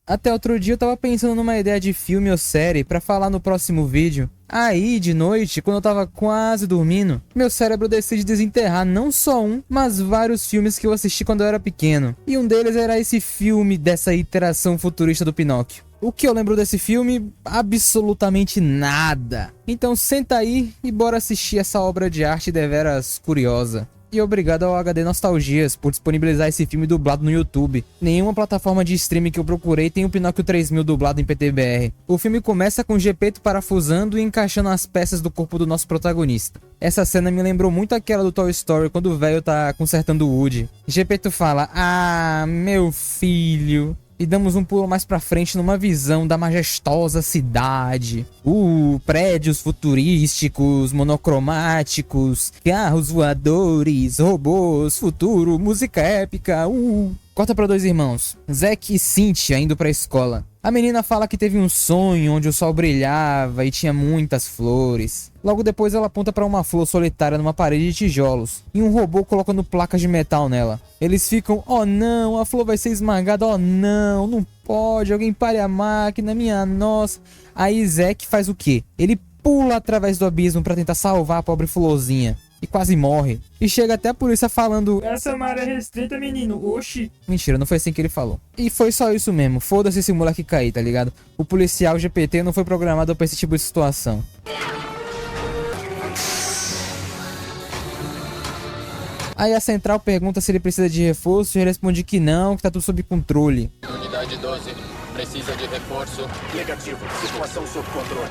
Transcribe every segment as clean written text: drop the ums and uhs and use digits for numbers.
Até outro dia eu tava pensando numa ideia de filme ou série pra falar no próximo vídeo. Aí, de noite, quando eu tava quase dormindo, meu cérebro decide desenterrar não só um, mas vários filmes que eu assisti quando eu era pequeno. E um deles era esse filme dessa iteração futurista do Pinóquio. O que eu lembro desse filme? Absolutamente nada. Então senta aí e bora assistir essa obra de arte deveras curiosa. E obrigado ao HD Nostalgias por disponibilizar esse filme dublado no YouTube. Nenhuma plataforma de streaming que eu procurei tem o Pinóquio 3000 dublado em PTBR. O filme começa com Gepeto parafusando e encaixando as peças do corpo do nosso protagonista. Essa cena me lembrou muito aquela do Toy Story, quando o velho tá consertando o Woody. Gepeto fala: "Ah, meu filho." E damos um pulo mais pra frente numa visão da majestosa cidade. Prédios futurísticos, monocromáticos, carros voadores, robôs, futuro, música épica. Corta pra dois irmãos, Zack e Cynthia, indo pra escola. A menina fala que teve um sonho onde o sol brilhava e tinha muitas flores. Logo depois ela aponta para uma flor solitária numa parede de tijolos e um robô colocando placas de metal nela. Eles ficam: "Oh não, a flor vai ser esmagada, oh não, não pode, alguém pare a máquina, minha nossa." Aí Zack faz o quê? Ele pula através do abismo para tentar salvar a pobre florzinha. E quase morre. E chega até a polícia falando: "Essa é uma área restrita, menino, oxi." Mentira, não foi assim que ele falou. E foi só isso mesmo, foda-se esse moleque cair, tá ligado? O policial GPT não foi programado pra esse tipo de situação. Aí a central pergunta se ele precisa de reforço e ele responde que não, que tá tudo sob controle. Unidade 12, precisa de reforço. Negativo, situação sob controle.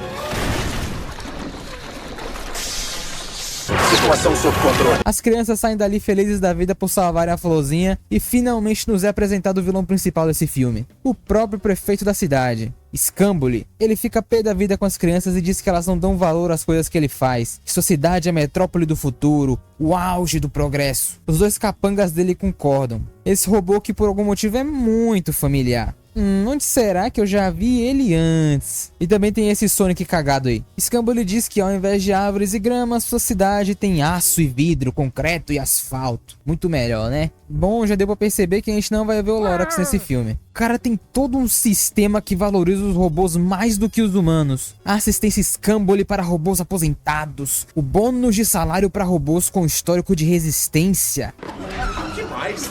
Situação sob controle. As crianças saem dali felizes da vida por salvarem a florzinha e finalmente nos é apresentado o vilão principal desse filme, o próprio prefeito da cidade, Scamboli. Ele fica pé da vida com as crianças e diz que elas não dão valor às coisas que ele faz, que sua cidade é a metrópole do futuro, o auge do progresso. Os dois capangas dele concordam. Esse robô que por algum motivo é muito familiar. Onde será que eu já vi ele antes? E também tem esse Sonic cagado aí. Scamboli diz que ao invés de árvores e grama, sua cidade tem aço e vidro, concreto e asfalto. Muito melhor, né? Bom, já deu pra perceber que a gente não vai ver o Lorax nesse filme. O cara tem todo um sistema que valoriza os robôs mais do que os humanos. A assistência Scamboli para robôs aposentados. O bônus de salário para robôs com histórico de resistência. Que mais?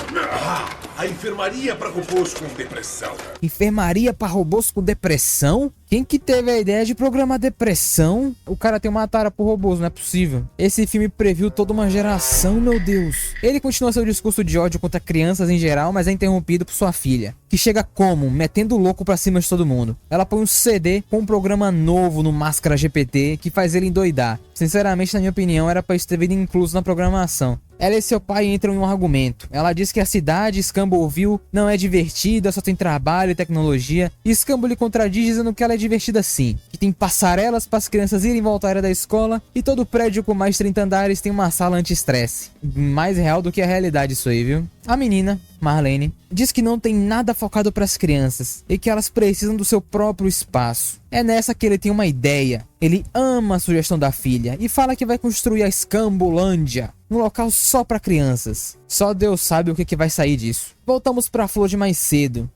A enfermaria para robôs com depressão. Enfermaria para robôs com depressão? Quem que teve a ideia de programar depressão? O cara tem uma tara por robôs, não é possível. Esse filme previu toda uma geração, meu Deus. Ele continua seu discurso de ódio contra crianças em geral, mas é interrompido por sua filha, que chega como? Metendo louco pra cima de todo mundo. Ela põe um CD com um programa novo no Máscara GPT que faz ele endoidar. Sinceramente, na minha opinião, era pra isso ter vindo incluso na programação. Ela e seu pai entram em um argumento. Ela diz que a cidade Scambolville não é divertida, só tem trabalho e tecnologia. E Scambo lhe contradiz dizendo que ela é divertida sim, que tem passarelas para as crianças irem e voltarem da escola e todo prédio com mais de 30 andares tem uma sala anti-estresse. Mais real do que a realidade isso aí, viu? A menina, Marlene, diz que não tem nada focado para as crianças e que elas precisam do seu próprio espaço. É nessa que ele tem uma ideia. Ele ama a sugestão da filha e fala que vai construir a Scambolândia, um local só para crianças. Só Deus sabe o que vai sair disso. Voltamos pra flor de mais cedo.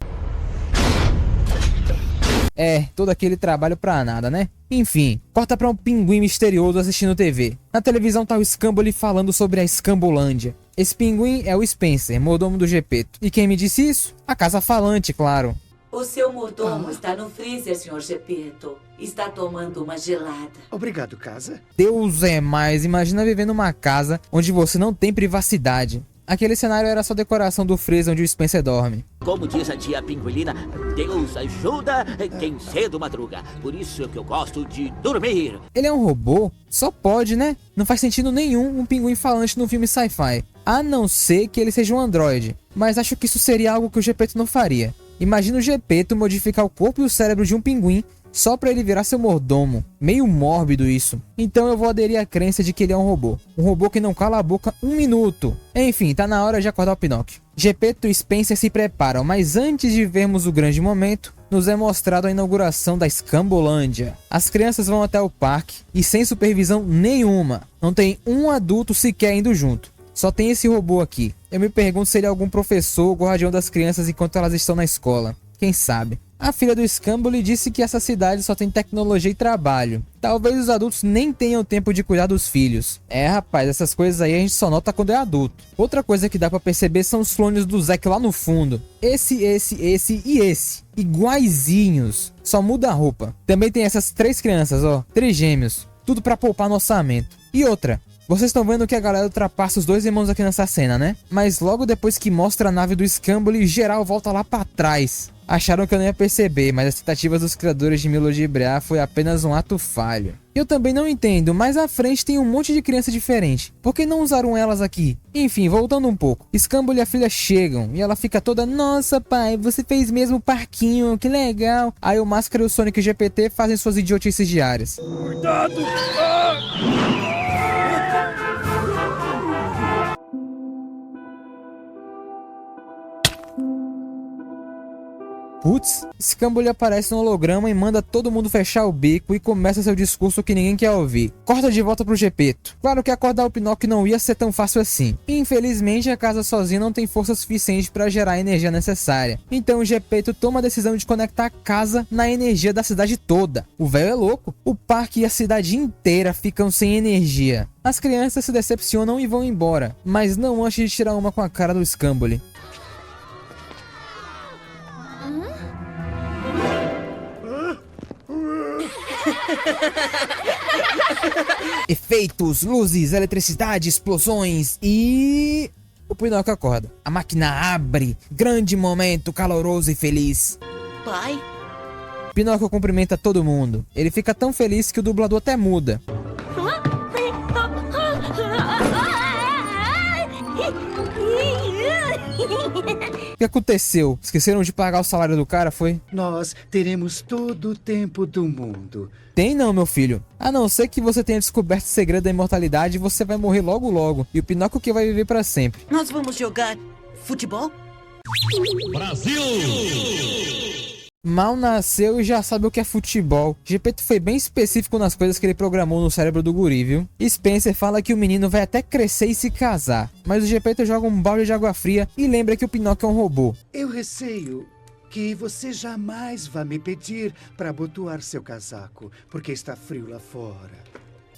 Todo aquele trabalho pra nada, né? Enfim, corta pra um pinguim misterioso assistindo TV. Na televisão tá o Scamboli falando sobre a Scambolândia. Esse pinguim é o Spencer, mordomo do Gepeto. E quem me disse isso? A casa falante, claro. O seu mordomo está no freezer, Sr. Gepeto. Está tomando uma gelada. Obrigado, casa. Deus é mais, imagina viver numa casa onde você não tem privacidade. Aquele cenário era só decoração do freezer onde o Spencer dorme. Como diz a tia Pinguilina, Deus ajuda quem cedo madruga. Por isso é que eu gosto de dormir. Ele é um robô? Só pode, né? Não faz sentido nenhum um pinguim falante no filme sci-fi. A não ser que ele seja um androide. Mas acho que isso seria algo que o Gepeto não faria. Imagina o Gepeto modificar o corpo e o cérebro de um pinguim só pra ele virar seu mordomo. Meio mórbido isso. Então eu vou aderir à crença de que ele é um robô. Um robô que não cala a boca um minuto. Enfim, tá na hora de acordar o Pinóquio. Gepeto e Spencer se preparam, mas antes de vermos o grande momento, nos é mostrado a inauguração da Scambolândia. As crianças vão até o parque e sem supervisão nenhuma. Não tem um adulto sequer indo junto. Só tem esse robô aqui. Eu me pergunto se ele é algum professor ou guardião das crianças enquanto elas estão na escola. Quem sabe? A filha do Scamboli disse que essa cidade só tem tecnologia e trabalho. Talvez os adultos nem tenham tempo de cuidar dos filhos. É, rapaz, essas coisas aí a gente só nota quando é adulto. Outra coisa que dá pra perceber são os clones do Zack lá no fundo. Esse e esse. Iguaizinhos. Só muda a roupa. Também tem essas 3 crianças, ó. Trigêmeos. Tudo pra poupar no orçamento. E outra. Vocês estão vendo que a galera ultrapassa os 2 irmãos aqui nessa cena, né? Mas logo depois que mostra a nave do Scamboli, geral volta lá pra trás. Acharam que eu não ia perceber, mas as tentativas dos criadores de me ludibriar foi apenas um ato falho. Eu também não entendo, mas à frente tem um monte de criança diferente. Por que não usaram elas aqui? Enfim, voltando um pouco. Scamboli e a filha chegam e ela fica toda: nossa pai, você fez mesmo o parquinho, que legal. Aí o Máscara e o Sonic GPT fazem suas idiotices diárias. Cuidado! Putz, Scamboli aparece no holograma e manda todo mundo fechar o bico e começa seu discurso que ninguém quer ouvir. Corta de volta pro Gepeto. Claro que acordar o Pinóquio não ia ser tão fácil assim. Infelizmente, a casa sozinha não tem força suficiente para gerar a energia necessária. Então o Gepeto toma a decisão de conectar a casa na energia da cidade toda. O velho é louco. O parque e a cidade inteira ficam sem energia. As crianças se decepcionam e vão embora, mas não antes de tirar uma com a cara do Scamboli. Efeitos, luzes, eletricidade, explosões e... o Pinóquio acorda. A máquina abre. Grande momento caloroso e feliz. Pai? Pinóquio cumprimenta todo mundo. Ele fica tão feliz que o dublador até muda. O que aconteceu? Esqueceram de pagar o salário do cara, foi? Nós teremos todo o tempo do mundo. Tem não, meu filho. A não ser que você tenha descoberto o segredo da imortalidade, você vai morrer logo logo. E o Pinóquio que vai viver pra sempre. Nós vamos jogar futebol? Brasil! Mal nasceu e já sabe o que é futebol. Gepeto foi bem específico nas coisas que ele programou no cérebro do guri, viu? Spencer fala que o menino vai até crescer e se casar. Mas o Gepeto joga um balde de água fria e lembra que o Pinóquio é um robô. Eu receio que você jamais vá me pedir para abotoar seu casaco, porque está frio lá fora.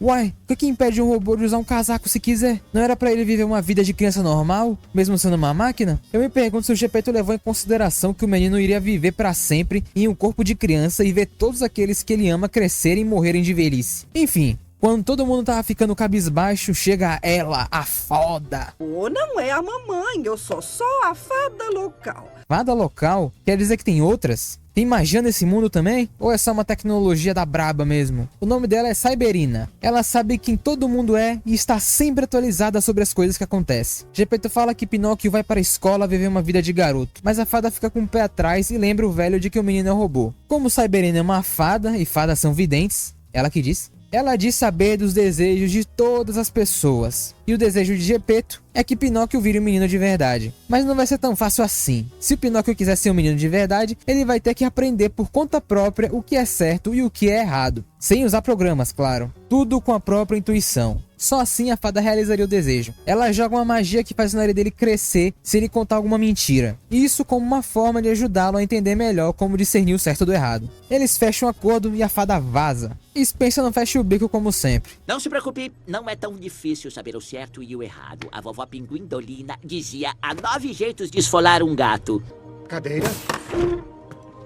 Uai, o que impede um robô de usar um casaco se quiser? Não era pra ele viver uma vida de criança normal, mesmo sendo uma máquina? Eu me pergunto se o Gepeto levou em consideração que o menino iria viver pra sempre em um corpo de criança e ver todos aqueles que ele ama crescerem e morrerem de velhice. Enfim, quando todo mundo tava ficando cabisbaixo, chega ela, a foda. Oh, não é a mamãe, eu sou só a fada local. Fada local? Quer dizer que tem outras? Tem magia nesse mundo também? Ou é só uma tecnologia da braba mesmo? O nome dela é Cyberina. Ela sabe quem todo mundo é e está sempre atualizada sobre as coisas que acontecem. Gepeto fala que Pinóquio vai para a escola viver uma vida de garoto, mas a fada fica com o pé atrás e lembra o velho de que o menino é um robô. Como Cyberina é uma fada e fadas são videntes, ela que diz, ela diz saber dos desejos de todas as pessoas. E o desejo de Gepeto é que Pinóquio vire um menino de verdade. Mas não vai ser tão fácil assim. Se o Pinóquio quiser ser um menino de verdade, ele vai ter que aprender por conta própria o que é certo e o que é errado. Sem usar programas, claro. Tudo com a própria intuição. Só assim a fada realizaria o desejo. Ela joga uma magia que faz o nariz dele crescer se ele contar alguma mentira. Isso como uma forma de ajudá-lo a entender melhor como discernir o certo do errado. Eles fecham um acordo e a fada vaza. Spencer não fecha o bico como sempre. Não se preocupe, não é tão difícil saber o certo e o errado. A vovó Pinguindolina dizia: há 9 jeitos de esfolar um gato. Cadeira?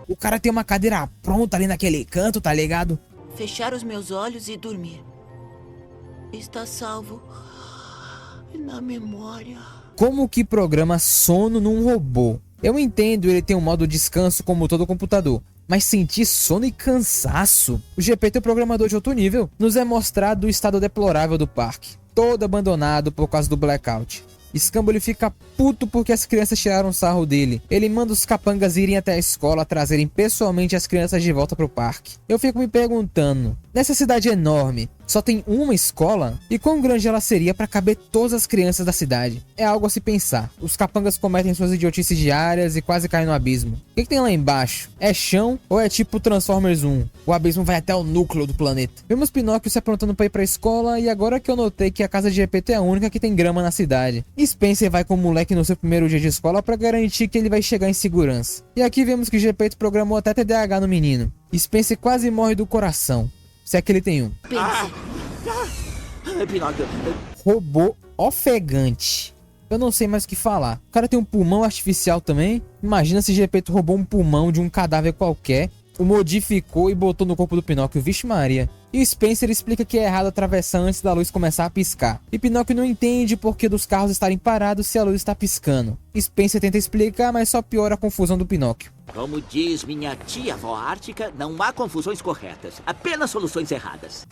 O cara tem uma cadeira pronta ali naquele canto, tá ligado? Fechar os meus olhos e dormir. Está salvo na memória. Como que programa sono num robô? Eu entendo ele tem um modo descanso como todo computador, mas sentir sono e cansaço? O Gepeto é um programador de outro nível. Nos é mostrado o estado deplorável do parque, todo abandonado por causa do blackout. Scamboli fica puto porque as crianças tiraram sarro dele. Ele manda os capangas irem até a escola trazerem pessoalmente as crianças de volta pro parque. Eu fico me perguntando, Nessa cidade enorme, só tem uma escola? E quão grande ela seria para caber todas as crianças da cidade? É algo a se pensar. Os capangas cometem suas idiotices diárias e quase caem no abismo. O que tem lá embaixo? É chão ou é tipo Transformers 1? O abismo vai até o núcleo do planeta. Vemos Pinóquio se aprontando para ir pra escola e agora que eu notei que a casa de Gepeto é a única que tem grama na cidade. Spencer vai com o moleque no seu primeiro dia de escola para garantir que ele vai chegar em segurança. E aqui vemos que Gepeto programou até TDAH no menino. Spencer quase morre do coração. Se é que ele tem um. Pinóquio, Robô ofegante. Eu não sei mais o que falar. O cara tem um pulmão artificial também. Imagina se Gepeto roubou um pulmão de um cadáver qualquer, o modificou e botou no corpo do Pinóquio. Vixe Maria. E Spencer explica que é errado atravessar antes da luz começar a piscar. E Pinóquio não entende por que dos carros estarem parados se a luz está piscando. Spencer tenta explicar, mas só piora a confusão do Pinóquio. como diz minha tia-avó Ártica, não há confusões corretas, apenas soluções erradas.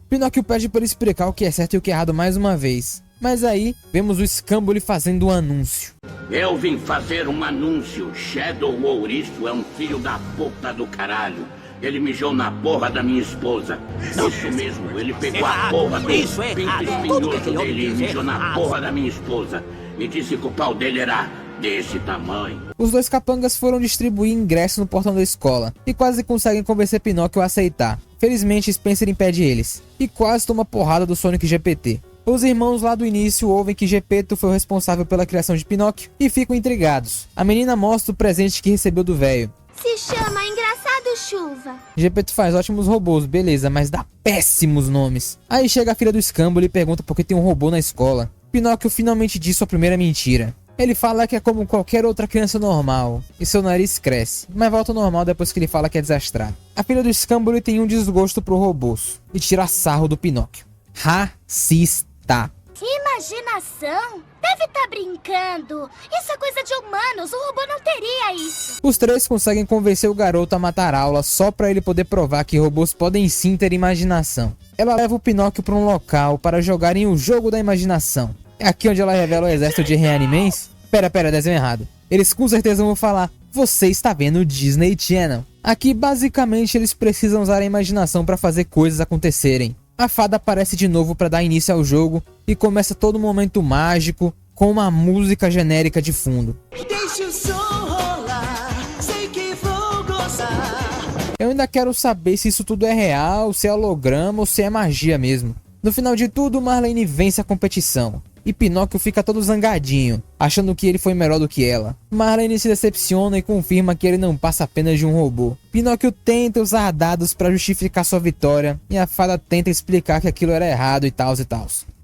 Pinóquio pede para ele explicar o que é certo e o que é errado mais uma vez. Mas aí, vemos o Scamboli fazendo um anúncio. Eu vim fazer um anúncio. Shadow Ouriço é um filho da puta do caralho. Ele mijou na porra da minha esposa. Isso mesmo, ele pegou a porra do pinto espinhoso dele e mijou na porra da minha esposa. Me disse que o pau dele era desse tamanho. Os dois capangas foram distribuir ingressos no portão da escola e quase conseguem convencer Pinóquio a aceitar. Felizmente, Spencer impede eles e quase toma porrada do Sonic GPT. Os irmãos lá do início ouvem que Gepeto foi o responsável pela criação de Pinóquio e ficam intrigados. A menina mostra o presente que recebeu do velho. Se chama Engraçado Chuva. Gepeto faz ótimos robôs, beleza, mas dá péssimos nomes. Aí chega a filha do Scamboli e pergunta por que tem um robô na escola. Pinóquio finalmente diz sua primeira mentira. Ele fala que é como qualquer outra criança normal, e seu nariz cresce, mas volta ao normal depois que ele fala que é desastrado. A filha do Scamboli tem um desgosto por robôs, e tira sarro do Pinóquio. Racista. Que imaginação! Deve estar brincando. Isso é coisa de humanos, o robô não teria isso. Os três conseguem convencer o garoto a matar a aula só pra ele poder provar que robôs podem sim ter imaginação. Ela leva o Pinóquio pra um local para jogarem o jogo da imaginação. É aqui onde ela revela o exército de Reanimans? Pera, desenho errado. Eles com certeza vão falar, você está vendo o Disney Channel. Aqui basicamente eles precisam usar a imaginação para fazer coisas acontecerem. A fada aparece de novo para dar início ao jogo e começa todo um momento mágico com uma música genérica de fundo. Deixa o som rolar, sei que vou gozar. Eu ainda quero saber se isso tudo é real, se é holograma ou se é magia mesmo. No final de tudo, Marlene vence a competição e Pinóquio fica todo zangadinho, achando que ele foi melhor do que ela. Marlene se decepciona e confirma que ele não passa apenas de um robô. Pinóquio tenta usar dados para justificar sua vitória e a fada tenta explicar que aquilo era errado e tal.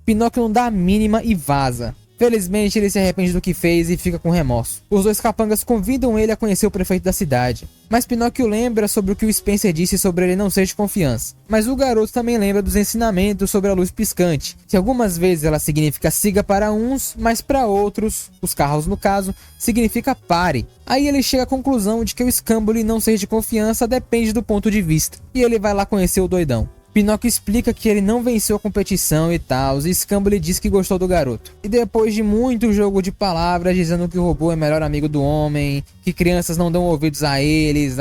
Pinóquio não dá a mínima e vaza. Felizmente ele se arrepende do que fez e fica com remorso. Os dois capangas convidam ele a conhecer o prefeito da cidade, mas Pinóquio lembra sobre o que o Spencer disse sobre ele não ser de confiança. Mas o garoto também lembra dos ensinamentos sobre a luz piscante, que algumas vezes ela significa siga para uns, mas para outros, os carros no caso, significa pare. Aí ele chega à conclusão de que o Scamboli não ser de confiança depende do ponto de vista, e ele vai lá conhecer o doidão. Pinóquio explica que ele não venceu a competição e tal, e Scamboli diz que gostou do garoto. E depois de muito jogo de palavras, dizendo que o robô é melhor amigo do homem, que crianças não dão ouvidos a eles,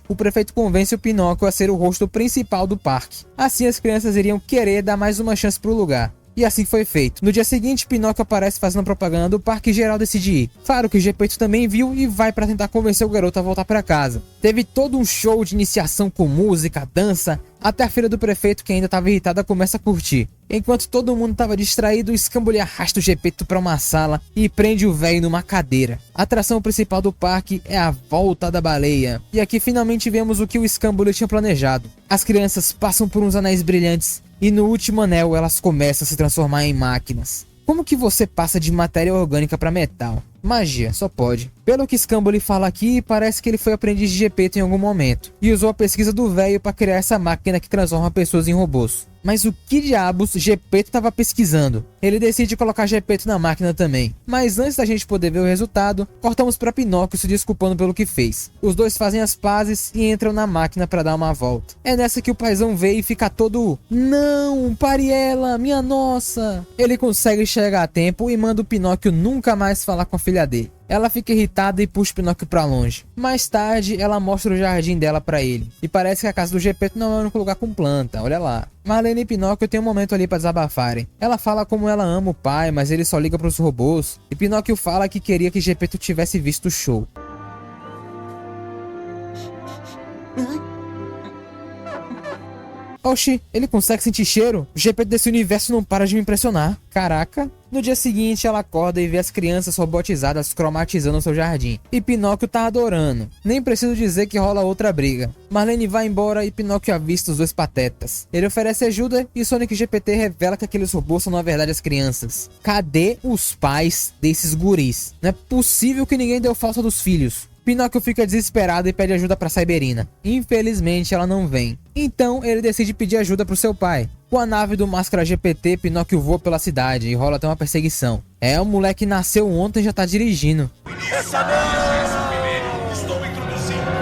o prefeito convence o Pinóquio a ser o rosto principal do parque. Assim as crianças iriam querer dar mais uma chance pro lugar. E assim foi feito. No dia seguinte, Pinóquio aparece fazendo propaganda do parque e geral decide ir. Claro que Gepeto também viu e vai pra tentar convencer o garoto a voltar pra casa. Teve todo um show de iniciação com música, dança, até a filha do prefeito, que ainda tava irritada, começa a curtir. Enquanto todo mundo tava distraído, o Scamboli arrasta o Gepeto pra uma sala e prende o velho numa cadeira. A atração principal do parque é a Volta da Baleia. E aqui finalmente vemos o que o Scamboli tinha planejado. As crianças passam por uns anéis brilhantes e no último anel elas começam a se transformar em máquinas. Como que você passa de matéria orgânica para metal? Magia, só pode. Pelo que Scamboli fala aqui, parece que ele foi aprendiz de Gepeto em algum momento e usou a pesquisa do velho para criar essa máquina que transforma pessoas em robôs. Mas o que diabos Gepeto estava pesquisando? ele decide colocar Gepeto na máquina também. Mas antes da gente poder ver o resultado, cortamos pra Pinóquio se desculpando pelo que fez. Os dois fazem as pazes e entram na máquina pra dar uma volta. É nessa que o paizão vê e fica todo: não, pare ela, minha nossa. Ele consegue chegar a tempo e manda o Pinóquio nunca mais falar com a filha dele. Ela fica irritada e puxa o Pinóquio pra longe. Mais tarde, ela mostra o jardim dela pra ele. E parece que a casa do Gepeto não é o único lugar com planta, olha lá. Marlene e Pinóquio tem um momento ali pra desabafarem. Ela fala como ela ama o pai, mas ele só liga pros robôs. E Pinóquio fala que queria que Gepeto tivesse visto o show. Oxi, ele consegue sentir cheiro? O Gepeto desse universo não para de me impressionar. Caraca. No dia seguinte, ela acorda e vê as crianças robotizadas cromatizando seu jardim. E Pinóquio tá adorando. Nem preciso dizer que rola outra briga. Marlene vai embora e Pinóquio avista os dois patetas. Ele oferece ajuda e Sonic GPT revela que aqueles robôs são na verdade as crianças. Cadê os pais desses guris? Não é possível que ninguém deu falta dos filhos. Pinóquio fica desesperado e pede ajuda pra Cyberina. Infelizmente, ela não vem. Então, ele decide pedir ajuda pro seu pai. Com a nave do Máscara GPT, Pinóquio voa pela cidade e rola até uma perseguição. É, o moleque nasceu ontem e já tá dirigindo. Estou introduzindo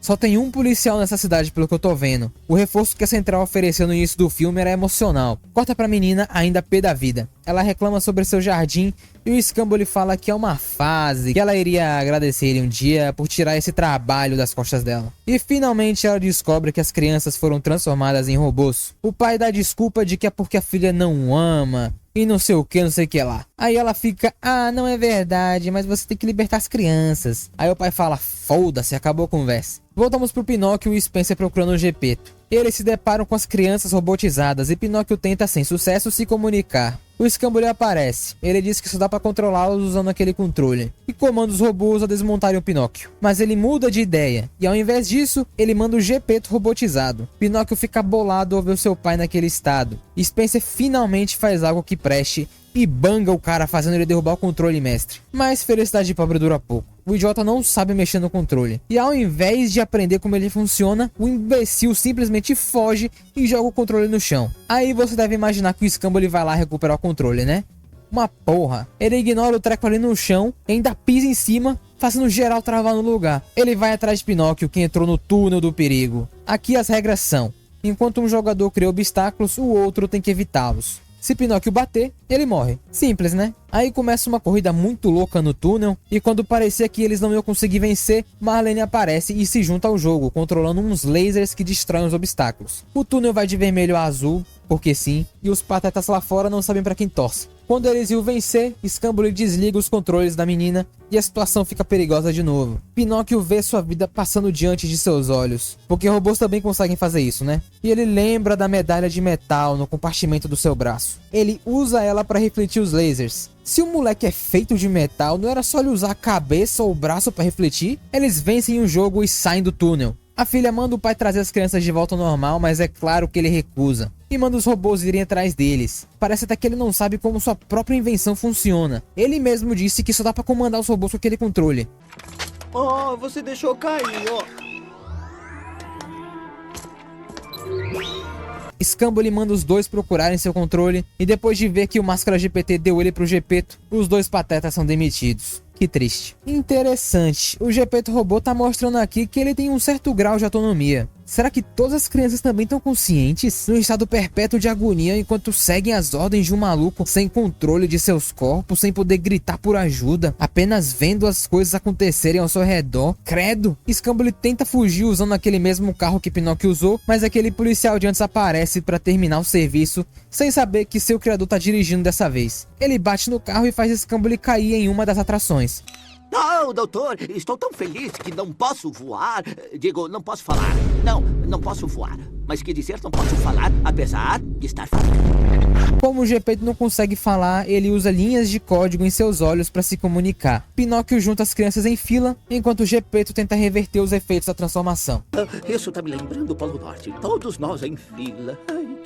Só tem um policial nessa cidade pelo que eu tô vendo. O reforço que a Central ofereceu no início do filme era emocional. Corta pra menina ainda pé da vida. Ela reclama sobre seu jardim e o Scambo lhe fala que é uma fase, que ela iria agradecer ele um dia por tirar esse trabalho das costas dela. E finalmente ela descobre que as crianças foram transformadas em robôs. O pai dá desculpa de que é porque a filha não ama e não sei o que, não sei o que lá. Aí ela fica: ah, não é verdade, mas você tem que libertar as crianças. Aí o pai fala: foda-se, acabou a conversa. Voltamos pro Pinóquio e Spencer procurando o Gepeto. Eles se deparam com as crianças robotizadas e Pinóquio tenta sem sucesso se comunicar. O Scambo lhe aparece. Ele diz que só dá pra controlá-los usando aquele controle e comanda os robôs a desmontarem o Pinóquio. Mas ele muda de ideia e ao invés disso, ele manda o Gepeto robotizado. Pinóquio fica bolado ao ver o seu pai naquele estado. Spencer finalmente faz algo que preste e banga o cara, fazendo ele derrubar o controle mestre. Mas felicidade pobre dura pouco. O idiota não sabe mexer no controle. E ao invés de aprender como ele funciona, o imbecil simplesmente foge e joga o controle no chão. Aí você deve imaginar que o Scambo ele vai lá recuperar o controle, né? Uma porra. Ele ignora o treco ali no chão, ainda pisa em cima, fazendo geral travar no lugar. Ele vai atrás de Pinóquio, que entrou no túnel do perigo. Aqui as regras são: enquanto um jogador cria obstáculos, o outro tem que evitá-los. Se Pinóquio bater, ele morre. Simples, né? Aí começa uma corrida muito louca no túnel, e quando parecia que eles não iam conseguir vencer, Marlene aparece e se junta ao jogo, controlando uns lasers que destroem os obstáculos. O túnel vai de vermelho a azul, porque sim, e os patetas lá fora não sabem pra quem torce. Quando eles iam vencer, Scambo lhe desliga os controles da menina e a situação fica perigosa de novo. Pinóquio vê sua vida passando diante de seus olhos, porque robôs também conseguem fazer isso, né? E ele lembra da medalha de metal no compartimento do seu braço. Ele usa ela para refletir os lasers. Se o moleque é feito de metal, não era só ele usar a cabeça ou o braço para refletir? Eles vencem o jogo e saem do túnel. A filha manda o pai trazer as crianças de volta ao normal, mas é claro que ele recusa. E manda os robôs irem atrás deles. Parece até que ele não sabe como sua própria invenção funciona. Ele mesmo disse que só dá pra comandar os robôs com aquele controle. Oh, você deixou cair, ó. Scambo lhe manda os dois procurarem seu controle. E depois de ver que o Máscara GPT deu ele pro Gepeto, os dois patetas são demitidos. Que triste. Interessante. O Gepeto robô tá mostrando aqui que ele tem um certo grau de autonomia. Será que todas as crianças também estão conscientes? Num estado perpétuo de agonia enquanto seguem as ordens de um maluco sem controle de seus corpos, sem poder gritar por ajuda, apenas vendo as coisas acontecerem ao seu redor? Credo! Scambo tenta fugir usando aquele mesmo carro que Pinóquio usou, mas aquele policial de antes aparece para terminar o serviço, sem saber que seu criador tá dirigindo dessa vez. Ele bate no carro e faz Scambo cair em uma das atrações. Oh, doutor, estou tão feliz que não posso voar. Digo, não posso falar. Não posso voar. Mas que dizer, não posso falar, apesar de estar falando. Como o Gepeto não consegue falar, ele usa linhas de código em seus olhos para se comunicar. Pinóquio junta as crianças em fila, enquanto o Gepeto tenta reverter os efeitos da transformação. Isso tá me lembrando o Polo Norte. Todos nós em fila.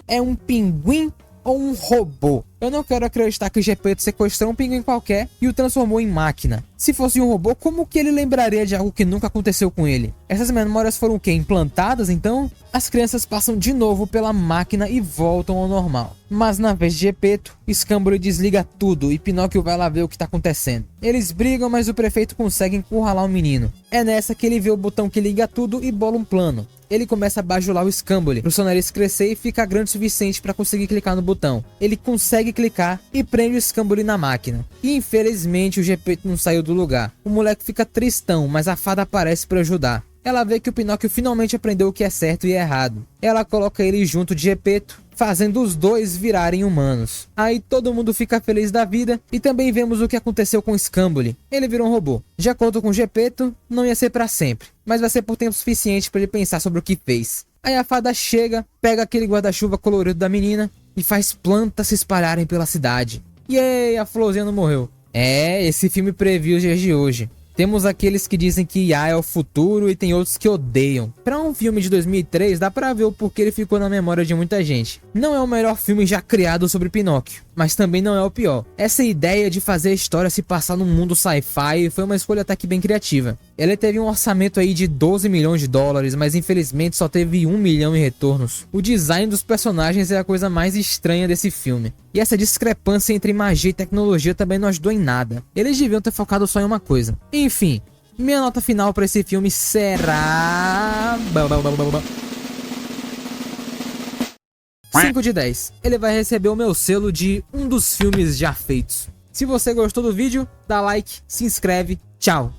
É um pinguim ou um robô? Eu não quero acreditar que Gepeto sequestrou um pinguim qualquer e o transformou em máquina. Se fosse um robô, como que ele lembraria de algo que nunca aconteceu com ele? Essas memórias foram o quê? Implantadas então? As crianças passam de novo pela máquina e voltam ao normal. Mas na vez de Gepeto, Scamboli desliga tudo e Pinóquio vai lá ver o que tá acontecendo. Eles brigam, mas o prefeito consegue encurralar o menino. É nessa que ele vê o botão que liga tudo e bola um plano. Ele começa a bajular o Scamboli pro seu nariz crescer e ficar grande o suficiente para conseguir clicar no botão. Ele consegue clicar e prende o Scamboli na máquina. E infelizmente o Gepeto não saiu do lugar. O moleque fica tristão, mas a fada aparece para ajudar. Ela vê que o Pinóquio finalmente aprendeu o que é certo e errado. Ela coloca ele junto de Gepeto, fazendo os dois virarem humanos. Aí todo mundo fica feliz da vida e também vemos o que aconteceu com Scamboli. Ele virou um robô. De acordo com Gepeto, não ia ser pra sempre, mas vai ser por tempo suficiente para ele pensar sobre o que fez. Aí a fada chega, pega aquele guarda-chuva colorido da menina e faz plantas se espalharem pela cidade. E aí, a florzinha não morreu. Esse filme previu os dias de hoje. Temos aqueles que dizem que IA é o futuro e tem outros que odeiam. Para um filme de 2003, dá pra ver o porquê ele ficou na memória de muita gente. Não é o melhor filme já criado sobre Pinóquio, mas também não é o pior. Essa ideia de fazer a história se passar num mundo sci-fi foi uma escolha até que bem criativa. Ele teve um orçamento aí de 12 milhões de dólares, mas infelizmente só teve 1 milhão em retornos. O design dos personagens é a coisa mais estranha desse filme. E essa discrepância entre magia e tecnologia também não ajudou em nada. Eles deviam ter focado só em uma coisa. Enfim, minha nota final para esse filme será 5 de 10. Ele vai receber o meu selo de um dos filmes já feitos. Se você gostou do vídeo, dá like, se inscreve, tchau!